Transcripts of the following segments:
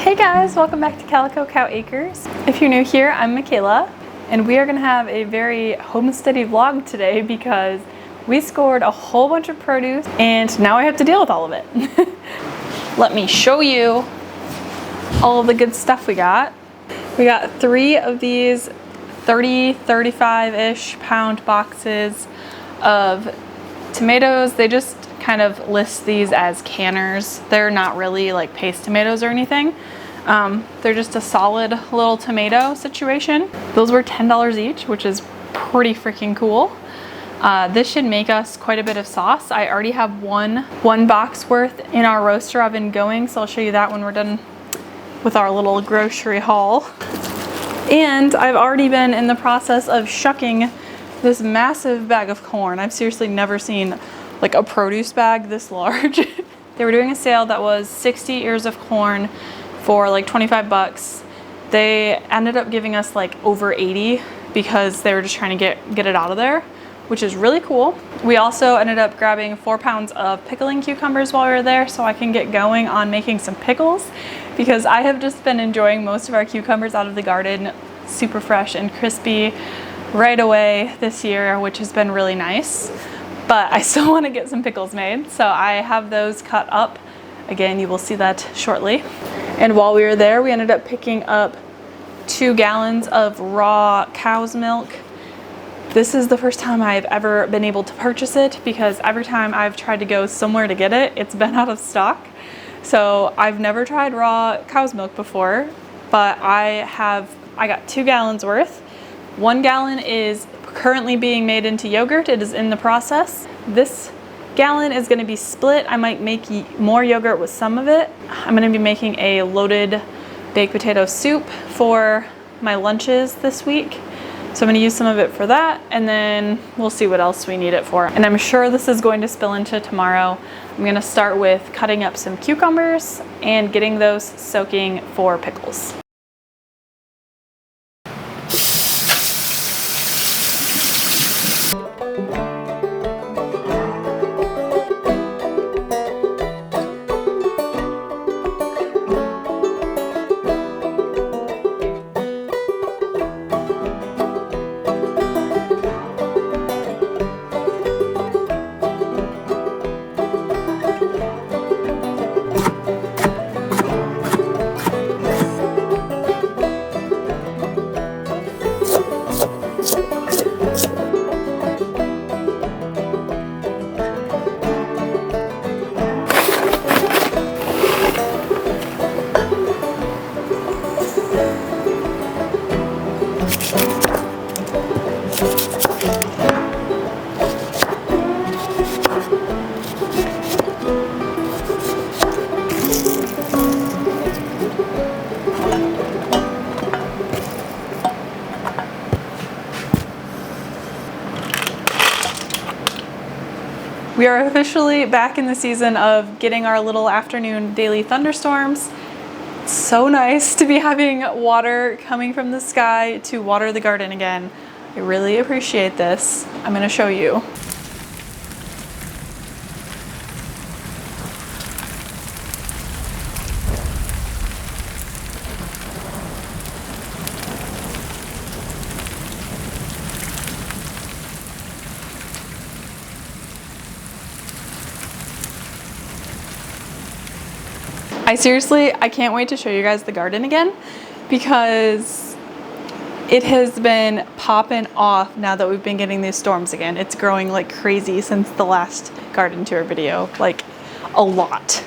Hey guys, welcome back to Calico Cow Acres. If you're new here, I'm Mickayla, and we are gonna have a very homesteady vlog today because we scored a whole bunch of produce and now I have to deal with all of it. Let me show you all of the good stuff we got. We got 3 of these 35-ish pound boxes of tomatoes. They just kind of list these as canners. They're not really like paste tomatoes or anything. They're just a solid little tomato situation. Those were $10 each, which is pretty freaking cool. This should make us quite a bit of sauce. I already have one box worth in our roaster oven going, so I'll show you that when we're done with our little grocery haul. And I've already been in the process of shucking this massive bag of corn. I've seriously never seen like a produce bag this large. They were doing a sale that was 60 ears of corn for like 25 bucks. They ended up giving us like over 80 because they were just trying to get it out of there, which is really cool. We also ended up grabbing 4 pounds of pickling cucumbers while we were there so I can get going on making some pickles, because I have just been enjoying most of our cucumbers out of the garden super fresh and crispy right away this year, which has been really nice. But I still want to get some pickles made, so I have those cut up. Again, you will see that shortly. And while we were there, we ended up picking up 2 gallons of raw cow's milk. This is the first time I've ever been able to purchase it, because every time I've tried to go somewhere to get it, it's been out of stock. So I've never tried raw cow's milk before, but I got 2 gallons worth. 1 gallon is currently being made into yogurt. It is in the process. This gallon is going to be split. I might make more yogurt with some of it. I'm going to be making a loaded baked potato soup for my lunches this week. So I'm going to use some of it for that, and then we'll see what else we need it for. And I'm sure this is going to spill into tomorrow. I'm going to start with cutting up some cucumbers and getting those soaking for pickles. We are officially back in the season of getting our little afternoon daily thunderstorms. It's so nice to be having water coming from the sky to water the garden again. I really appreciate this. I'm going to show you. I can't wait to show you guys the garden again, because it has been popping off now that we've been getting these storms again. It's growing like crazy since the last garden tour video, like a lot.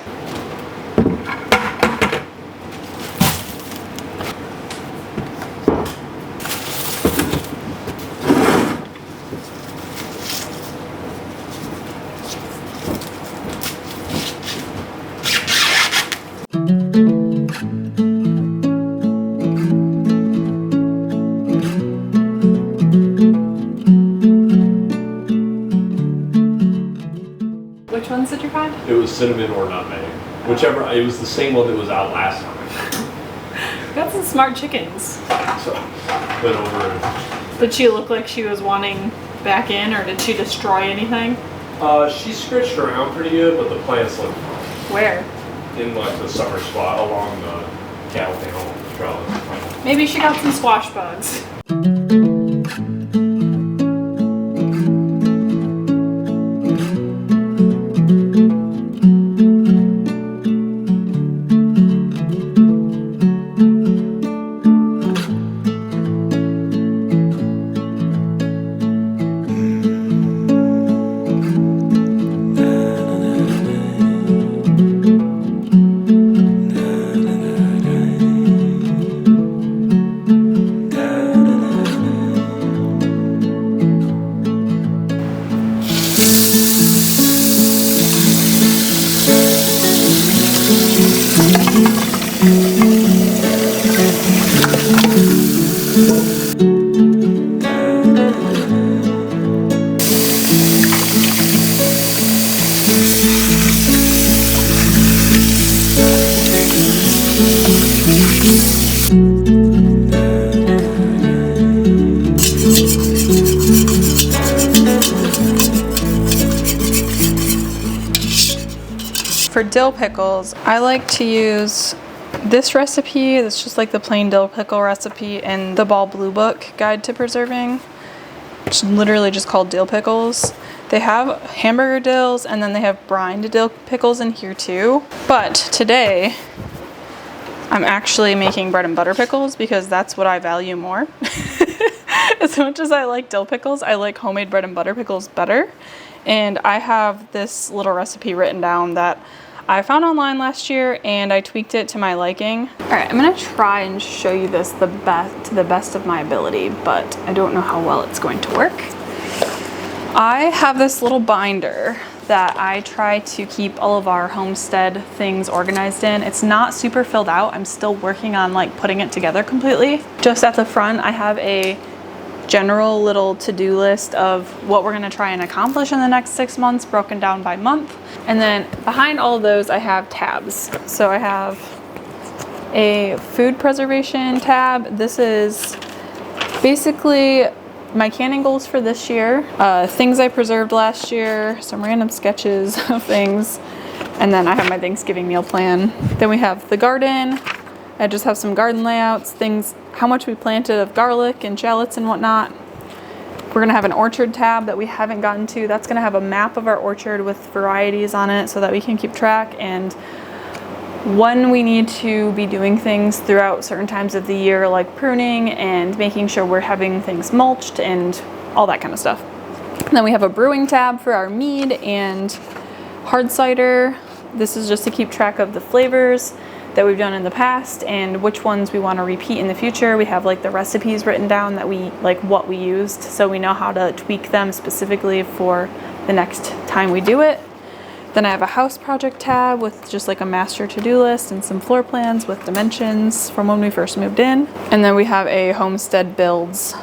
Which ones did you find? It was cinnamon or nutmeg. Whichever, it was the same one that was out last time. Got some smart chickens. So, went over and... Did she look like she was wanting back in, or did she destroy anything? She scratched around pretty good, but the plants look fine. Where? In like the summer spot along the Yeah, they don't draw. Maybe she got some squash bugs. For dill pickles, I like to use this recipe. It's just like the plain dill pickle recipe in the Ball Blue Book Guide to Preserving. It's literally just called dill pickles. They have hamburger dills and then they have brined dill pickles in here too. But today, I'm actually making bread and butter pickles because that's what I value more. As much as I like dill pickles, I like homemade bread and butter pickles better. And I have this little recipe written down that I found online last year and I tweaked it to my liking. All right, I'm gonna try and show you this to the best of my ability, but I don't know how well it's going to work. I have this little binder that I try to keep all of our Homestead things organized in. It's not super filled out. I'm still working on like putting it together completely. Just at the front, I have a general little to-do list of what we're gonna try and accomplish in the next 6 months, broken down by month. And then behind all of those, I have tabs. So I have a food preservation tab. This is basically my canning goals for this year, things I preserved last year, some random sketches of things, and then I have my Thanksgiving meal plan. Then we have the garden. I just have some garden layouts, things, how much we planted of garlic and shallots and whatnot. We're gonna have an orchard tab that we haven't gotten to. That's gonna have a map of our orchard with varieties on it so that we can keep track and when we need to be doing things throughout certain times of the year, like pruning and making sure we're having things mulched and all that kind of stuff. And then we have a brewing tab for our mead and hard cider. This is just to keep track of the flavors that we've done in the past and which ones we want to repeat in the future. We have like the recipes written down that we like what we used, so we know how to tweak them specifically for the next time we do it. Then I have a house project tab with just like a master to-do list and some floor plans with dimensions from when we first moved in. And then we have a homestead builds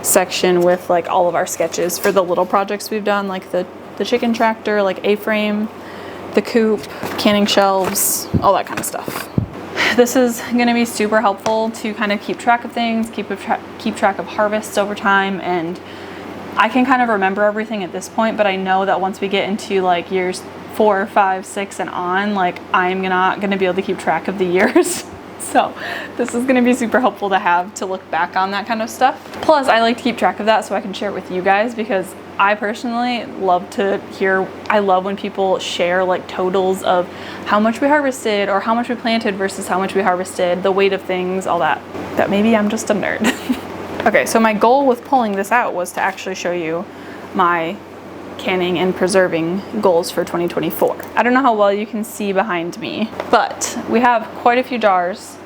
section with like all of our sketches for the little projects we've done, like the chicken tractor, like A-frame, the coop, canning shelves, all that kind of stuff. This is gonna be super helpful to kind of keep track of things, keep track of harvests over time, and I can kind of remember everything at this point, but I know that once we get into like years 4, 5, 6 and on, like I'm not gonna be able to keep track of the years. So this is gonna be super helpful to have to look back on that kind of stuff. Plus I like to keep track of that so I can share it with you guys, because I personally love to hear, I love when people share like totals of how much we harvested or how much we planted versus how much we harvested, the weight of things, all that. That maybe I'm just a nerd. Okay, so my goal with pulling this out was to actually show you my canning and preserving goals for 2024. I don't know how well you can see behind me, but we have quite a few jars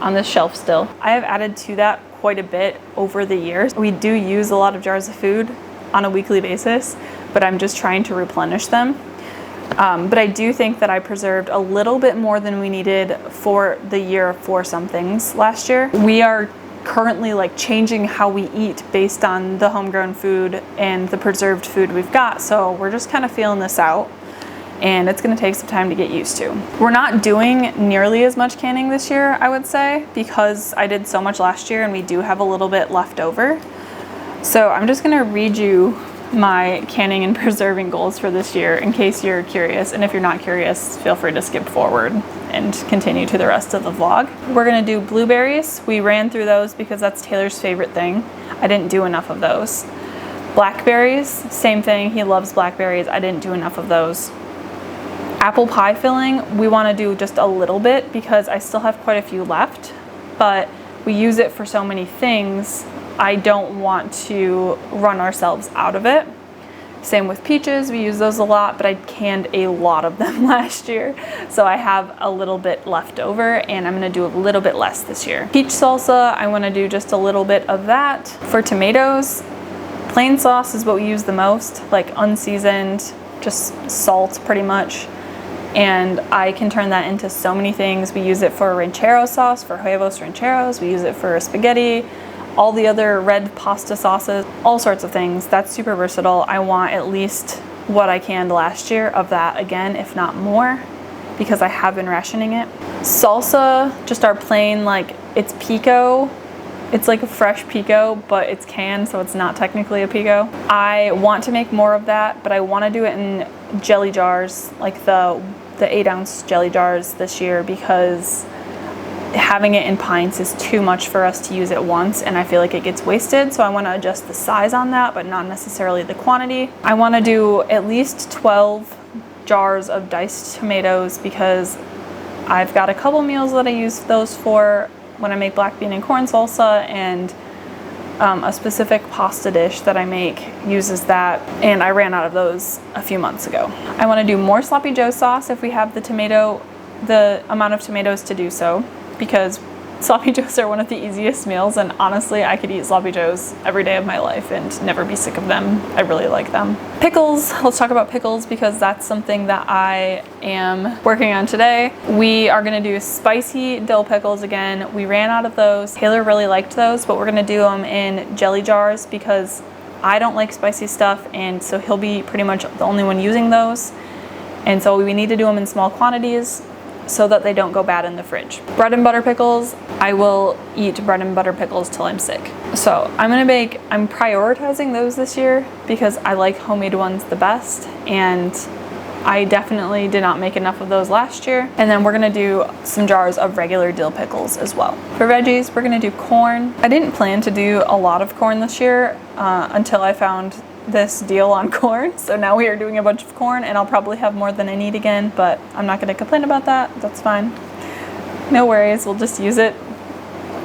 on this shelf still. I have added to that quite a bit over the years. We do use a lot of jars of food on a weekly basis, but I'm just trying to replenish them. But I do think that I preserved a little bit more than we needed for the year for some things last year. We are currently like changing how we eat based on the homegrown food and the preserved food we've got. So we're just kind of feeling this out, and it's gonna take some time to get used to. We're not doing nearly as much canning this year, I would say, because I did so much last year and we do have a little bit left over. So I'm just gonna read you my canning and preserving goals for this year, in case you're curious. And if you're not curious, feel free to skip forward and continue to the rest of the vlog. We're gonna do blueberries. We ran through those because that's Taylor's favorite thing. I didn't do enough of those. Blackberries, same thing. He loves blackberries. I didn't do enough of those. Apple pie filling, we want to do just a little bit because I still have quite a few left, but we use it for so many things. I don't want to run ourselves out of it. Same with peaches, we use those a lot, but I canned a lot of them last year. So I have a little bit left over and I'm gonna do a little bit less this year. Peach salsa, I wanna do just a little bit of that. For tomatoes, plain sauce is what we use the most, like unseasoned, just salt pretty much. And I can turn that into so many things. We use it for ranchero sauce, for huevos rancheros. We use it for spaghetti, all the other red pasta sauces, all sorts of things. That's super versatile. I want at least what I canned last year of that again, if not more, because I have been rationing it. Salsa, just our plain, like it's pico. It's like a fresh pico, but it's canned, so it's not technically a pico. I want to make more of that, but I want to do it in jelly jars, like the 8-ounce jelly jars this year, because having it in pints is too much for us to use at once, and I feel like it gets wasted. So I want to adjust the size on that, but not necessarily the quantity. I want to do at least 12 jars of diced tomatoes because I've got a couple meals that I use those for when I make black bean and corn salsa, and a specific pasta dish that I make uses that, and I ran out of those a few months ago. I want to do more sloppy joe sauce if we have the amount of tomatoes to do so, because sloppy joes are one of the easiest meals, and honestly I could eat sloppy joes every day of my life and never be sick of them. I really like them. Pickles, let's talk about pickles because that's something that I am working on today. We are gonna do spicy dill pickles again. We ran out of those. Taylor really liked those, but we're gonna do them in jelly jars because I don't like spicy stuff, and so he'll be pretty much the only one using those. And so we need to do them in small quantities so that they don't go bad in the fridge. Bread and butter pickles, I will eat bread and butter pickles till I'm sick. So I'm prioritizing those this year because I like homemade ones the best, and I definitely did not make enough of those last year. And then we're gonna do some jars of regular dill pickles as well. For veggies, we're gonna do corn. I didn't plan to do a lot of corn this year until I found this deal on corn. So now we are doing a bunch of corn, and I'll probably have more than I need again, but I'm not gonna complain about that. That's fine. No worries, we'll just use it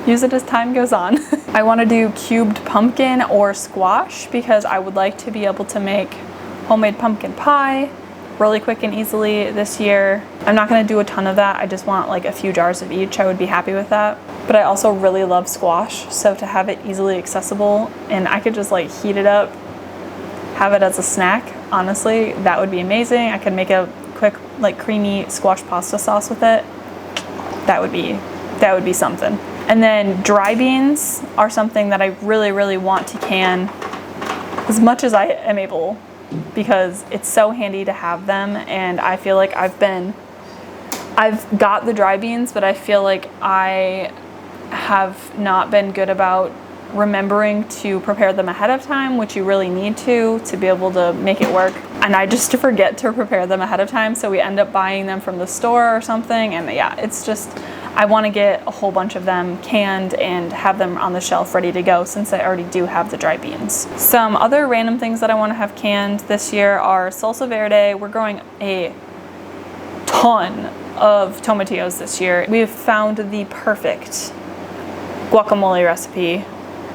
as time goes on. I wanna do cubed pumpkin or squash because I would like to be able to make homemade pumpkin pie really quick and easily this year. I'm not gonna do a ton of that. I just want like a few jars of each. I would be happy with that. But I also really love squash, so to have it easily accessible and I could just like heat it up, have it as a snack, honestly, that would be amazing. I could make a quick like creamy squash pasta sauce with it. That would be something. And then dry beans are something that I really, really want to can as much as I am able, because it's so handy to have them. And I feel like I've got the dry beans, but I feel like I have not been good about remembering to prepare them ahead of time, which you really need to be able to make it work. And I just forget to prepare them ahead of time, so we end up buying them from the store or something. And yeah, it's just, I want to get a whole bunch of them canned and have them on the shelf ready to go, since I already do have the dry beans. Some other random things that I want to have canned this year are salsa verde. We're growing a ton of tomatillos this year. We've found the perfect guacamole recipe.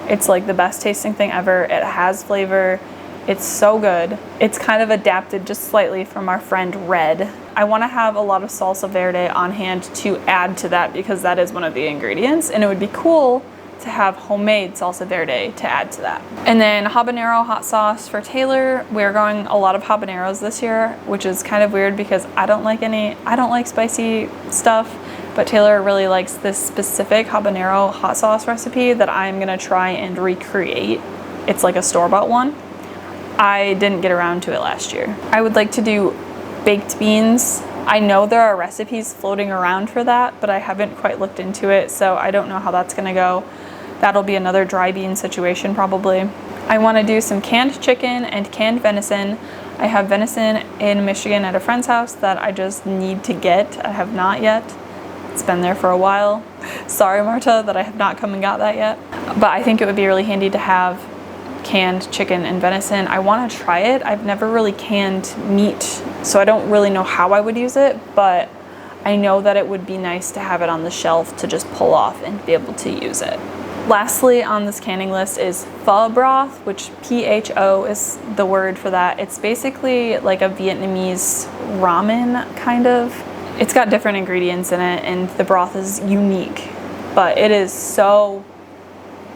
It's like the best tasting thing ever. It has flavor. It's so good. It's kind of adapted just slightly from our friend Red. I want to have a lot of salsa verde on hand to add to that because that is one of the ingredients, and it would be cool to have homemade salsa verde to add to that. And then habanero hot sauce for Taylor. We're growing a lot of habaneros this year, which is kind of weird because I don't like spicy stuff. But Taylor really likes this specific habanero hot sauce recipe that I'm gonna try and recreate. It's like a store-bought one. I didn't get around to it last year. I would like to do baked beans. I know there are recipes floating around for that, but I haven't quite looked into it, so I don't know how that's gonna go. That'll be another dry bean situation probably. I want to do some canned chicken and canned venison. I have venison in Michigan at a friend's house that I just need to get. I have not yet. It's been there for a while. Sorry, Marta, that I have not come and got that yet. But I think it would be really handy to have canned chicken and venison. I want to try it. I've never really canned meat, so I don't really know how I would use it, but I know that it would be nice to have it on the shelf to just pull off and be able to use it. Lastly on this canning list is pho broth, which PHO is the word for that. It's basically like a Vietnamese ramen kind of. It's got different ingredients in it and the broth is unique, but it is so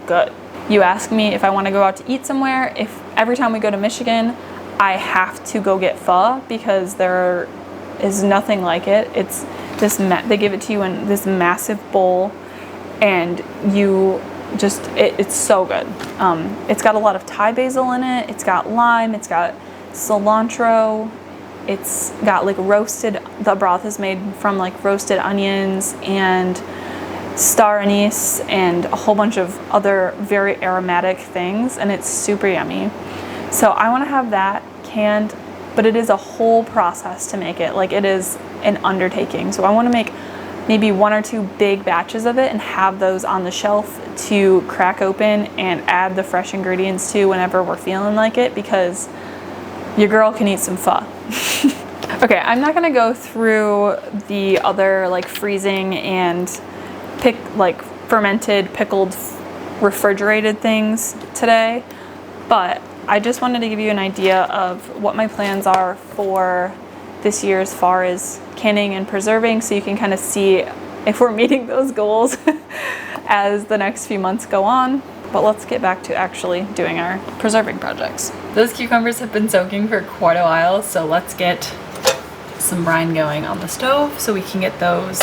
good. You ask me if I want to go out to eat somewhere, if every time we go to Michigan, I have to go get pho because there is nothing like it. It's this, they give it to you in this massive bowl and you just, it's so good. It's got a lot of Thai basil in it. It's got lime, it's got cilantro. It's got like roasted, the broth is made from like roasted onions and star anise and a whole bunch of other very aromatic things, and it's super yummy. So I want to have that canned, but it is a whole process to make it. Like it is an undertaking. So I want to make maybe 1 or 2 big batches of it and have those on the shelf to crack open and add the fresh ingredients to whenever we're feeling like it, because your girl can eat some pho. Okay, I'm not gonna go through the other like freezing and fermented, pickled, refrigerated things today, but I just wanted to give you an idea of what my plans are for this year as far as canning and preserving, so you can kind of see if we're meeting those goals as the next few months go on. But let's get back to actually doing our preserving projects. Those cucumbers have been soaking for quite a while, so let's get some brine going on the stove so we can get those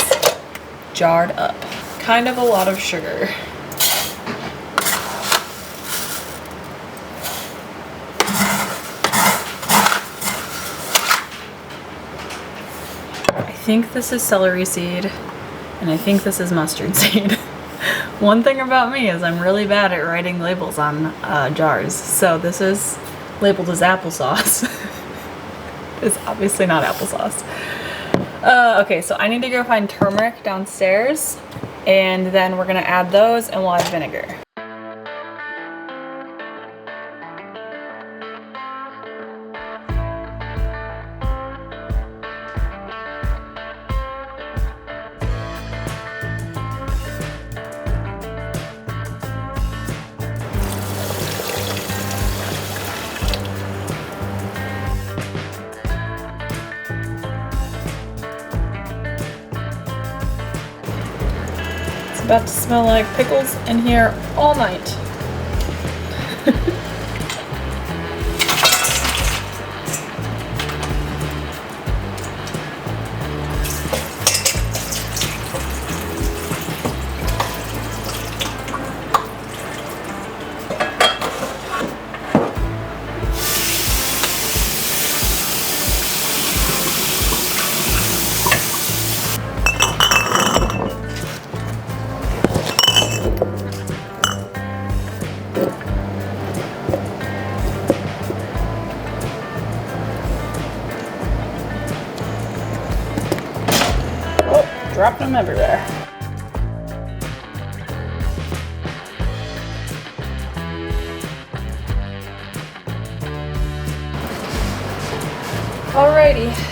jarred up. Kind of a lot of sugar. I think this is celery seed, and I think this is mustard seed. One thing about me is I'm really bad at writing labels on jars. So this is labeled as applesauce. It's obviously not applesauce. Okay, so I need to go find turmeric downstairs, and then we're gonna add those and we'll add vinegar. About to smell like pickles in here all night. Dropped them everywhere. Alrighty.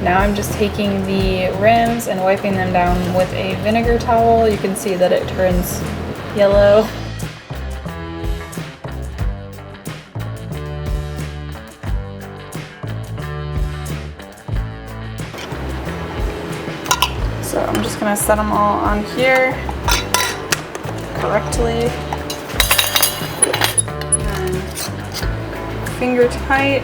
Now I'm just taking the rims and wiping them down with a vinegar towel. You can see that it turns yellow. So I'm just gonna set them all on here correctly. And finger tight.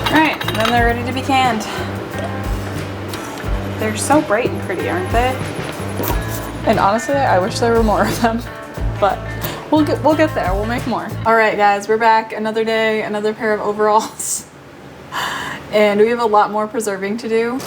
Alright, then they're ready to be canned. They're so bright and pretty, aren't they? And honestly, I wish there were more of them, but we'll get there. We'll make more. All right, guys, we're back. Another day, another pair of overalls, and we have a lot more preserving to do.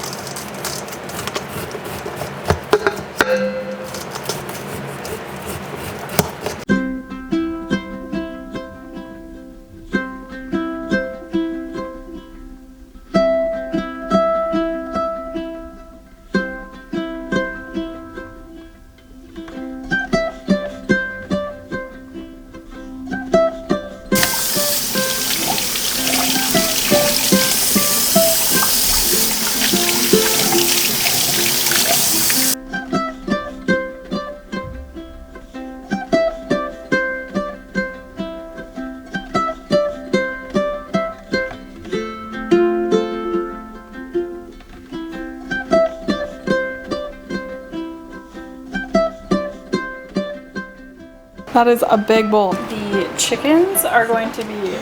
That is a big bowl. The chickens are going to be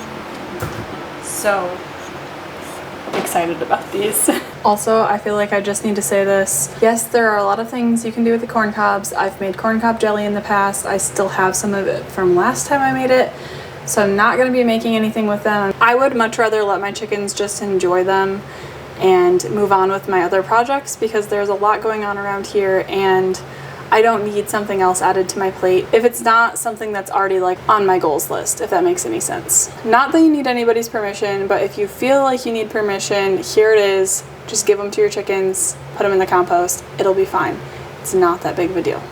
so excited about these. Also, I feel like I just need to say this. Yes, there are a lot of things you can do with the corn cobs. I've made corn cob jelly in the past. I still have some of it from last time I made it, so I'm not going to be making anything with them. I would much rather let my chickens just enjoy them and move on with my other projects, because there's a lot going on around here and I don't need something else added to my plate if it's not something that's already like on my goals list, if that makes any sense. Not that you need anybody's permission, but if you feel like you need permission, here it is. Just give them to your chickens, put them in the compost, it'll be fine. It's not that big of a deal.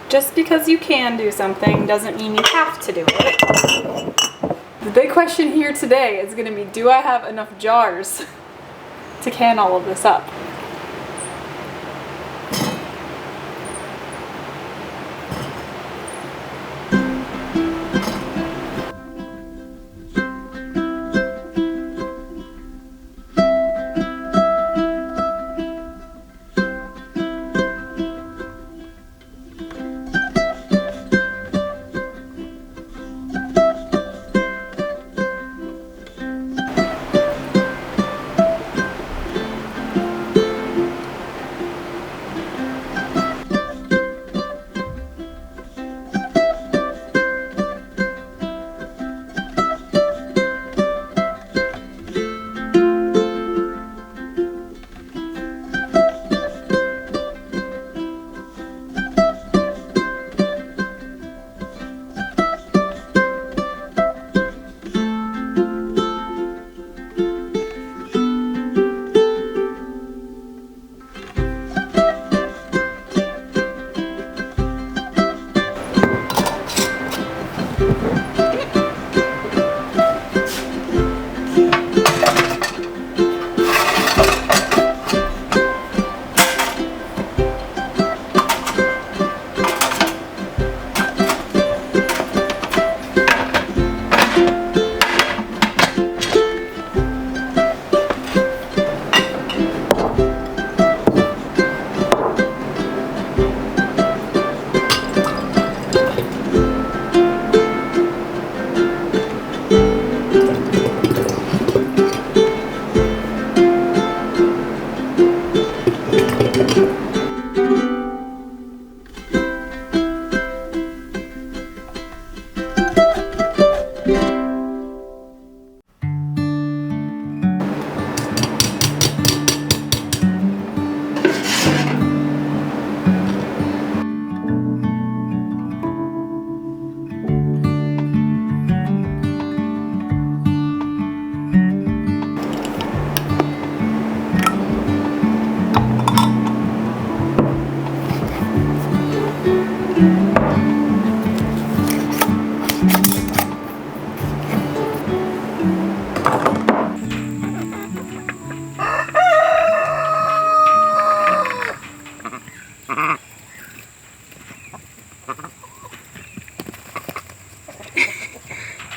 Just because you can do something doesn't mean you have to do it. The big question here today is gonna be, do I have enough jars to can all of this up?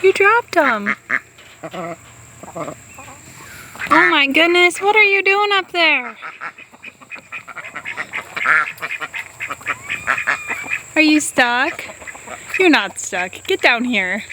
You dropped them. Oh my goodness, what are you doing up there? Are you stuck? You're not stuck. Get down here.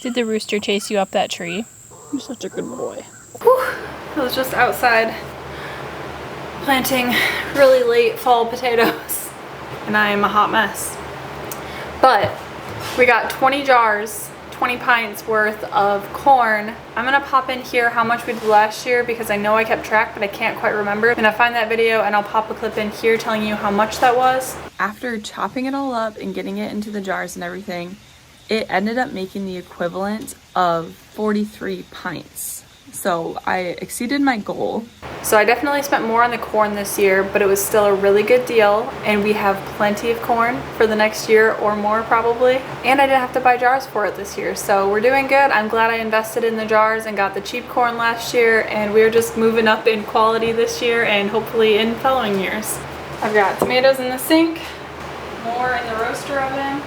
Did the rooster chase you up that tree? You're such a good boy. Whew. I was just outside planting really late fall potatoes and I am a hot mess. But we got 20 jars, 20 pints worth of corn. I'm gonna pop in here how much we did last year because I know I kept track, but I can't quite remember. I'm gonna find that video and I'll pop a clip in here telling you how much that was. After chopping it all up and getting it into the jars and everything, it ended up making the equivalent of 43 pints. So I exceeded my goal. So I definitely spent more on the corn this year, but it was still a really good deal. And we have plenty of corn for the next year or more probably. And I didn't have to buy jars for it this year. So we're doing good. I'm glad I invested in the jars and got the cheap corn last year. And we're just moving up in quality this year and hopefully in following years. I've got tomatoes in the sink, more in the roaster oven.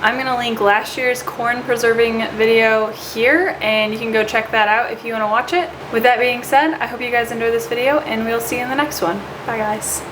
I'm gonna link last year's corn preserving video here and you can go check that out if you wanna watch it. With that being said, I hope you guys enjoyed this video and we'll see you in the next one. Bye guys.